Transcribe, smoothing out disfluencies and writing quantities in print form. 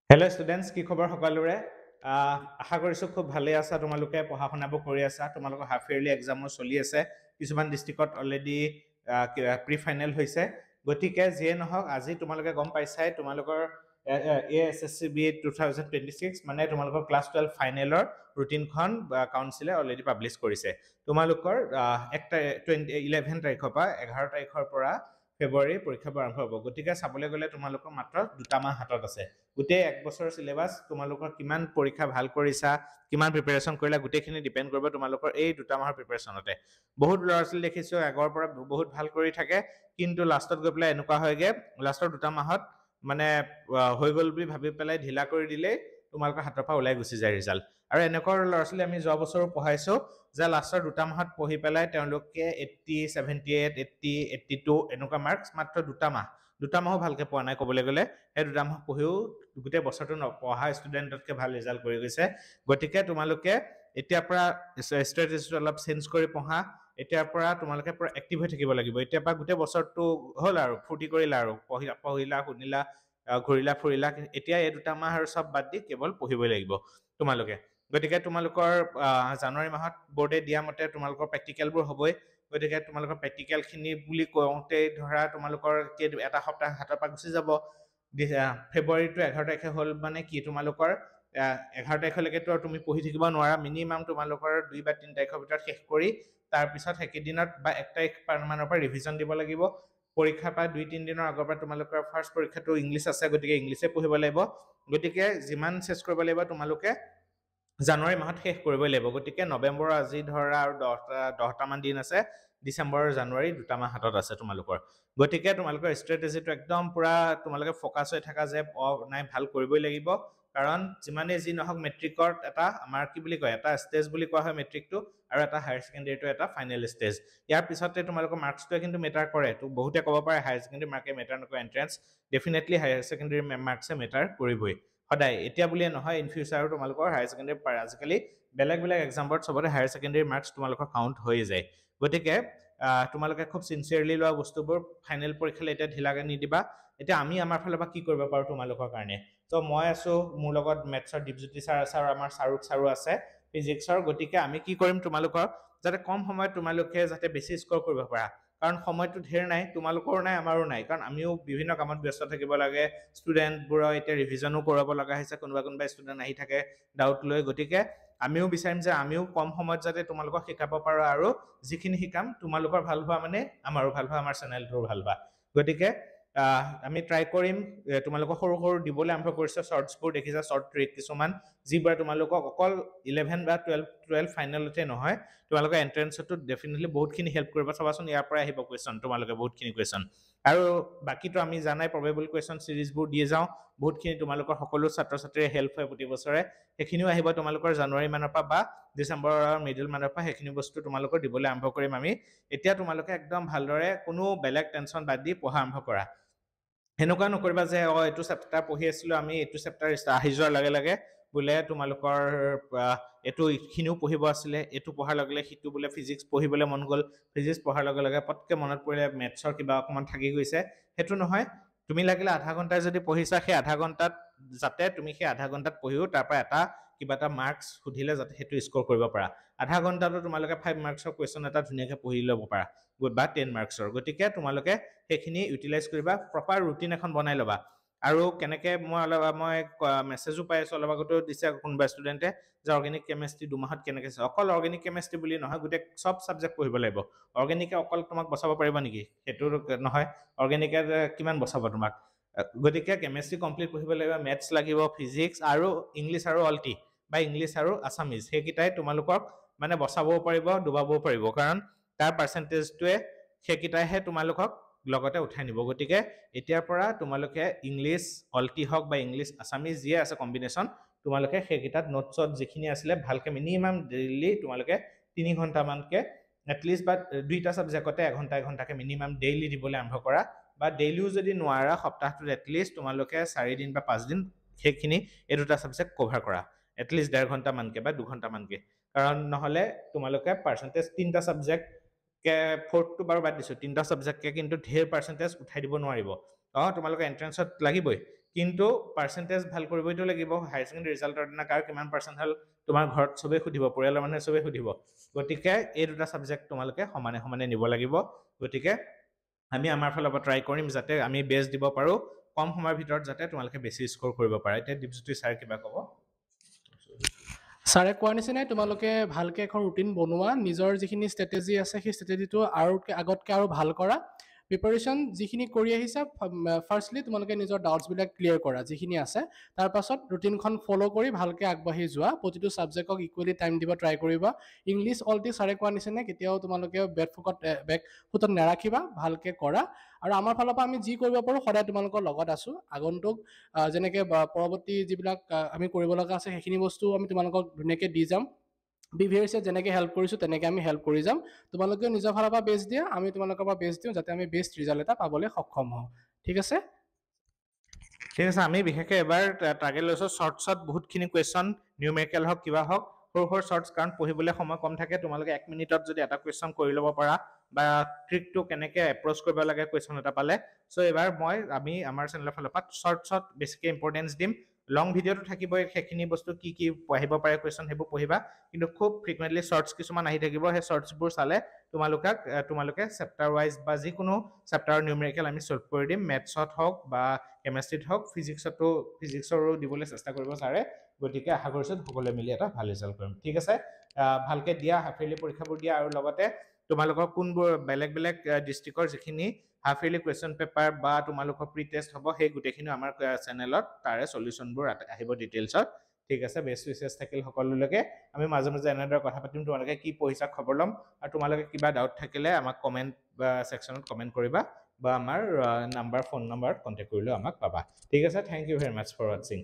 Hello' students, কি খবৰ সকলোৰে? আশা কৰিছোঁ খুব ভালেই আছা। তোমালোকে পঢ়া শুনাবোৰ কৰি আছা। তোমালোকৰ হাফ ইয়াৰলি এক্সামো চলি আছে। কিছুমান ডিষ্ট্ৰিক্টত অলৰেডি প্ৰি ফাইনেল হৈছে। গতিকে যিয়ে নহওক, আজি তোমালোকে গম পাইছাই তোমালোকৰ ASSCB 2026 মানে তোমালোকৰ ক্লাছ 12 ফাইনেলৰ ৰুটিনখন কাউন্সিলে অলৰেডি পাব্লিছ কৰিছে। তোমালোকৰ 11 তাৰিখৰ পৰা 11 তাৰিখৰ পৰা ফেব্ৰুৱাৰী পৰীক্ষাবোৰ আৰম্ভ হ'ব। গতিকে চাবলৈ গ'লে তোমালোকৰ মাত্ৰ 2 মাহ হাতত আছে। গোটেই এক বছৰৰ চিলেবাছ, তোমালোকৰ কিমান পৰীক্ষা ভাল কৰিছা, কিমান প্ৰিপাৰেশ্যন কৰিলা, গোটেইখিনি ডিপেণ্ড কৰিব তোমালোকৰ এই 2 মাহৰ প্ৰিপাৰেশ্যনতে। বহুত ল'ৰা ছোৱালী দেখিছোঁ আগৰ পৰা বহুত ভাল কৰি থাকে, কিন্তু লাষ্টত গৈ পেলাই এনেকুৱা হয়গে, লাষ্টৰ 2 মাহত মানে হৈ গ'ল বুলি ভাবি পেলাই ঢিলা কৰি দিলেই তোমালোকৰ হাতৰ পৰা ওলাই গুচি যায় ৰিজাল্ট। আৰু এনেকুৱা ল'ৰা ছোৱালী আমি যোৱা বছৰো পঢ়াইছোঁ যে লাষ্টৰ 2 মাহত পঢ়ি পেলাই তেওঁলোকে 80, 78, 80, 82 এনেকুৱা মাৰ্কছ মাত্ৰ 2 মাহো ভালকে পোৱা নাই ক'বলৈ গ'লে। সেই 2 মাহ পঢ়িও গোটেই বছৰটো নপঢ়া ষ্টুডেণ্টতকৈ ভাল ৰিজাল্ট কৰি গৈছে। গতিকে তোমালোকে এতিয়াৰ পৰা ষ্ট্ৰেটেজিটো অলপ চেঞ্জ কৰি পঢ়া। এতিয়াৰ পৰা তোমালোকে পুৰা এক্টিভ হৈ থাকিব লাগিব। এতিয়াৰ পৰা গোটেই বছৰটো হ'ল আৰু ফূৰ্তি কৰিলা আৰু পঢ়িলা, শুনিলা, ঘূৰিলা ফুৰিলা। এতিয়া এই 2 মাহ আৰু চব বাদ দি কেৱল পঢ়িবই লাগিব তোমালোকে। গতিকে তোমালোকৰ জানুৱাৰী মাহত বৰ্ডে দিয়া মতে তোমালোকৰ প্ৰেক্টিকেলবোৰ হ'বই। গতিকে তোমালোকৰ প্ৰেক্টিকেলখিনি বুলি কওঁতেই ধৰা তোমালোকৰ এটা সপ্তাহ হাতৰ পৰা গুচি যাব। ফেব্ৰুৱাৰীটো 11 তাৰিখে হ'ল মানে কি, তোমালোকৰ 11 তাৰিখলৈকেতো তুমি পঢ়ি থাকিব নোৱাৰা। মিনিমাম তোমালোকৰ 2 বা 3 তাৰিখৰ ভিতৰত শেষ কৰি তাৰপিছত সেইকেইদিনত বা 1 তাৰিখ মানৰ পৰা ৰিভিজন দিব লাগিব। পৰীক্ষা প্ৰায় 2-3 দিনৰ আগৰ পৰা তোমালোকৰ ফাৰ্ষ্ট পৰীক্ষাটো ইংলিছ আছে, গতিকে ইংলিছে পঢ়িব লাগিব। গতিকে যিমান চেষ্টা কৰিব লাগিব তোমালোকে জানুৱাৰী মাহত শেষ কৰিবই লাগিব। গতিকে নৱেম্বৰৰ আজি ধৰা আৰু 10টামান দিন আছে, ডিচেম্বৰ জানুৱাৰী 2 মাহ হাতত আছে তোমালোকৰ। গতিকে তোমালোকৰ ষ্ট্ৰেটেজিটো একদম পুৰা তোমালোকে ফ'কাছ হৈ থাকা যে নাই ভাল কৰিবই লাগিব। কাৰণ যিমানেই যি নহওক মেট্ৰিকত এটা আমাৰ কি বুলি কয়, এটা ষ্টেজ বুলি কোৱা হয় মেট্ৰিকটো, আৰু এটা হায়াৰ ছেকেণ্ডেৰীটো এটা ফাইনেল ষ্টেজ। ইয়াৰ পিছতে তোমালোকৰ মাৰ্কছটোৱে কিন্তু মেটাৰ কৰে। তো বহুতে ক'ব পাৰে হায়াৰ ছেকেণ্ডেৰী মাৰ্কে মেটাৰ নকৰে এণ্ট্ৰেঞ্চ। ডেফিনেটলি হায়াৰ ছেকেণ্ডেৰী মাৰ্কছে মেটাৰ কৰিবই সদায়। এতিয়া বুলিয়ে নহয়, ইন ফিউচাৰো তোমালোকৰ হায়াৰ ছেকেণ্ডেৰী পাৰে। আজিকালি বেলেগ বেলেগ এক্সামবোৰত চবতে হায়াৰ ছেকেণ্ডেৰী মাৰ্কছ তোমালোকৰ কাউণ্ট হৈয়ে যায়। গতিকে তোমালোকে খুব চিনচিয়াৰলি লোৱা বস্তুবোৰ ফাইনেল পৰীক্ষালৈ এতিয়া ঢিলাকৈ নিদিবা। এতিয়া আমি আমাৰ ফালৰ পৰা কি কৰিব পাৰোঁ তোমালোকৰ কাৰণে। তো মই আছোঁ, মোৰ লগত মেথছৰ দীপজ্যোতি ছাৰ আছে, আৰু আমাৰ শাহৰুখ ছাৰো আছে ফিজিক্সৰ। গতিকে আমি কি কৰিম, তোমালোকৰ যাতে কম সময়ত তোমালোকে যাতে বেছি স্ক'ৰ কৰিব পাৰা। কাৰণ সময়টো ঢেৰ নাই, তোমালোকৰো নাই আমাৰো নাই। কাৰণ আমিও বিভিন্ন কামত ব্যস্ত থাকিব লাগে। ষ্টুডেণ্টবোৰৰ এতিয়া ৰিভিজনো কৰাব লগা হৈছে, কোনোবা ষ্টুডেণ্ট আহি থাকে ডাউট লৈ। গতিকে আমিও বিচাৰিম যে আমিও কম সময়ত যাতে তোমালোকক শিকাব পাৰোঁ, আৰু যিখিনি শিকাম তোমালোকৰ ভাল হোৱা মানে আমাৰো ভাল হোৱা, আমাৰ চেনেলটোৰো ভাল হোৱা। গতিকে আমি ট্ৰাই কৰিম তোমালোকক সৰু সৰু দিবলৈ আৰম্ভ কৰিছোঁ শ্বৰ্টছবোৰ। দেখিছা শ্বৰ্ট ট্ৰিক কিছুমান, যিবোৰে তোমালোকক অকল 11 বা 12 ফাইনেলতে নহয়, তোমালোকৰ এণ্ট্ৰেঞ্চতো ডেফিনেটলি বহুতখিনি হেল্প কৰিব। চাবাচোন, ইয়াৰ পৰাই আহিব কুৱেশ্যন, তোমালোকে বহুতখিনি কুৱেশ্যন। আৰু বাকীটো আমি জানাই প্ৰবেবল কুৱেশ্যন ছিৰিজবোৰ দিয়ে যাওঁ, বহুতখিনি তোমালোকৰ সকলো ছাত্ৰ ছাত্ৰীৰে হেল্প হয় প্ৰতি বছৰে। সেইখিনিও আহিব তোমালোকৰ জানুৱাৰী মানৰ পৰা বা ডিচেম্বৰৰ মিডিল মানৰ পৰা। সেইখিনি বস্তু তোমালোকৰ দিবলৈ আৰম্ভ কৰিম আমি। এতিয়া তোমালোকে একদম ভালদৰে কোনো বেলেগ টেনশ্যন বাদ দি পঢ়া আৰম্ভ কৰা। সেনেকুৱা নকৰিবা যে এইটো চেপ্টাৰ পঢ়ি আছিলোঁ আমি, এইটো চেপ্টাৰ আহি যোৱাৰ লগে লগে বোলে তোমালোকৰ এইখিনিও পঢ়িব আছিলে, এইটো পঢ়াৰ লগে লগে সিটো বোলে ফিজিক্স পঢ়িবলৈ মন গ'ল, ফিজিক্স পঢ়াৰ লগে লগে পটকৈ মনত পৰিলে মেথছৰ কিবা অকণমান থাকি গৈছে। সেইটো নহয়। তুমি লাগিলে আধা ঘণ্টাই যদি পঢ়িছা, সেই আধা ঘণ্টাত যাতে তুমি সেই আধা ঘণ্টাত পঢ়িও তাৰ পৰা কিবা এটা মাৰ্কছ সুধিলে যাতে সেইটো স্ক'ৰ কৰিব পাৰা। আধা ঘণ্টাতো তোমালোকে 5 মাৰ্কছৰ কুৱেশ্যন এটা ধুনীয়াকৈ পঢ়ি ল'ব পাৰা, বা 10 মাৰ্কছৰ। গতিকে তোমালোকে সেইখিনি ইউটিলাইজ কৰিবা, প্ৰপাৰ ৰুটিন এখন বনাই ল'বা। আৰু কেনেকৈ মই মেছেজো পাই আছোঁ, অলপ আগতেও দিছে কোনোবা ষ্টুডেণ্টে যে অৰ্গেনিক কেমেষ্ট্ৰি 2 মাহত কেনেকৈ আছে। অকল অৰ্গেনিক কেমেষ্ট্ৰি বুলি নহয়, গোটেই চব ছাবজেক্ট পঢ়িব লাগিব। অৰ্গেনিকে অকল তোমাক বচাব পাৰিব নেকি? সেইটো নহয়। অৰ্গেনিকে কিমান বচাব তোমাক? গতিকে কেমেষ্ট্ৰি কমপ্লিট পঢ়িব লাগিব, মেথছ লাগিব, ফিজিক্স আৰু ইংলিছ আৰু অলটি বা ইংলিছ আৰু আছামিজ, সেইকেইটাই তোমালোকক মানে বচাবও পাৰিব, ডুবাবও পাৰিব। কাৰণ তাৰ পাৰ্চেণ্টেজটোৱে সেইকেইটাইহে তোমালোকক লগতে উঠাই নিব। গতিকে এতিয়াৰ পৰা তোমালোকে ইংলিছ অলটি হওক বা ইংলিছ আছামিজ যিয়ে আছে কম্বিনেশ্যন, তোমালোকে সেইকেইটাত নোটছত যিখিনি আছিলে ভালকৈ মিনিমাম ডেইলি তোমালোকে 3 ঘণ্টামানকৈ এটলিষ্ট, বা 2টা ছাবজেক্টতে এঘণ্টাকৈ মিনিমাম ডেইলি দিবলৈ আৰম্ভ কৰা। বা ডেইলিও যদি নোৱাৰা, সপ্তাহটোত এটলিষ্ট তোমালোকে 4 দিন বা 5 দিন সেইখিনি এই 2টা ছাবজেক্ট কভাৰ কৰা, এটলিষ্ট 1.5 ঘণ্টামানকৈ বা 2 ঘণ্টামানকৈ। কাৰণ নহ'লে তোমালোকে পাৰ্চেণ্টেজ 3টা ছাবজেক্টকে, ফ'ৰ্থটো বাৰু বাদ দিছোঁ, 3টা ছাবজেক্টকে কিন্তু ঢেৰ পাৰ্চেণ্টেজ উঠাই দিব নোৱাৰিব। তোমালোকে এণ্ট্ৰেঞ্চত লাগিবই, কিন্তু পাৰ্চেন্টেজ ভাল কৰিবইতো লাগিব হায়াৰ ছেকেণ্ডেৰী ৰিজাল্টৰ দিনা কাৰ কিমান পাৰ্চেন্ট হ'ল তোমাৰ ঘৰত চবেই সুধিব পৰিয়ালৰ মানুহে চবেই সুধিব গতিকে এই দুটা সাবজেক্ট তোমালোকে সমানে সমানে নিব লাগিব গতিকে আমি আমাৰ ফালৰ পৰা ট্ৰাই কৰিম যাতে আমি বেষ্ট দিব পাৰো কম সময়ৰ ভিতৰত যাতে তোমালোকে বেছি স্কোৰ কৰিব পাৰা এতিয়া দীপজ্যোতি ছাৰ কিবা ক'ব ছাৰে কোৱাৰ নিচিনাই তোমালোকে ভালকৈ এখন ৰুটিন বনোৱা নিজৰ যিখিনি ষ্ট্ৰেটেজি আছে সেই ষ্ট্ৰেটেজিটো আৰু আগতকৈ আৰু ভাল কৰা প্ৰিপাৰেশ্যন যিখিনি কৰি আহিছা ফাৰ্ষ্টলি তোমালোকে নিজৰ ডাউটছবিলাক ক্লিয়াৰ কৰা যিখিনি আছে তাৰপাছত ৰুটিনখন ফ'ল' কৰি ভালকৈ আগবাঢ়ি যোৱা প্ৰতিটো ছাবজেক্টক ইকুৱেলি টাইম দিব ট্ৰাই কৰিবা ইংলিছ অলৰেডি ছাৰে কোৱাৰ নিচিনাই কেতিয়াও তোমালোকে বেক ফুটত নাৰাখিবা ভালকৈ কৰা আৰু আমাৰ ফালৰ পৰা আমি যি কৰিব পাৰোঁ সদায় তোমালোকৰ লগত আছোঁ আগন্তুক যেনেকৈ পৰৱৰ্তী যিবিলাক আমি কৰিব লগা আছে সেইখিনি বস্তু আমি তোমালোকক ধুনীয়াকৈ দি যাম BVRCত যেনেকৈ হেল্প কৰিছোঁ তেনেকৈ আমি হেল্প কৰি যাম তোমালোকেও নিজৰ ফালৰ পৰা বেষ্ট দিয়া আমি তোমালোকৰ পৰা বেষ্ট দিওঁ যাতে আমি বেষ্ট ৰিজাল্ট এটা পাবলৈ সক্ষম হওঁ ঠিক আছে আমি বিশেষকৈ এবাৰ টাৰ্গেট লৈছোঁ শ্বৰ্টছত বহুতখিনি কুৱেশ্যন নিউমেৰিকেল হওক কিবা হওক সৰু সৰু শ্বৰ্টছ কাৰণ পঢ়িবলৈ সময় কম থাকে তোমালোকে 1 মিনিটত যদি এটা কুৱেশ্যন কৰি ল'ব পাৰা বা ট্ৰিকটো কেনেকৈ এপ্ৰ'চ কৰিব লাগে কুৱেশ্যন এটা পালে চ' এইবাৰ আমি আমাৰ চেনেলৰ ফালৰ পৰা শ্বৰ্টছত বেছিকৈ ইম্পৰ্টেঞ্চ দিম লং ভিডিঅ'টো থাকিবই সেইখিনি বস্তু কি কি পঢ়িব পাৰে কুৱেশ্যন সেইবোৰ পঢ়িবা কিন্তু খুব ফ্ৰিকুৱেণ্টলি শ্বৰ্টছ কিছুমান আহি থাকিব সেই শ্বৰ্টছবোৰ চালে তোমালোকে চেপ্টাৰ ৱাইজ বা যিকোনো চেপ্টাৰৰ নিউমেৰিকেল আমি ছল্ভ কৰি দিম মেথছত হওক বা কেমেষ্ট্ৰিত হওক ফিজিক্সৰো দিবলৈ চেষ্টা কৰিব ছাৰে গতিকে আশা কৰিছোঁ সকলোৱে মিলি এটা ভাল ৰিজাল্ট কৰিম ঠিক আছে ভালকৈ দিয়া হাফ ইয়াৰলি পৰীক্ষাবোৰ দিয়া আৰু লগতে তোমালোকৰ কোনবোৰ বেলেগ বেলেগ ডিষ্ট্ৰিক্টৰ যিখিনি হাফ ইয়াৰলি কুৱেশ্যন পেপাৰ বা তোমালোকৰ প্ৰি টেষ্ট হ'ব সেই গোটেইখিনি আমাৰ চেনেলত তাৰে চলিউশ্যনবোৰ আহিব ডিটেইলছত ঠিক আছে বেষ্ট উইচেছ থাকিল সকলোলৈকে আমি মাজে মাজে এনেদৰে কথা পাতিম তোমালোকে কি পঢ়িছা খবৰ ল'ম আৰু তোমালোকে কিবা ডাউট থাকিলে আমাক কমেণ্ট ছেকশ্যনত কমেণ্ট কৰিবা বা আমাৰ ফোন নাম্বাৰত কণ্টেক্ট কৰিলেও আমাক পাবা ঠিক আছে thank you very much for ৱাচিং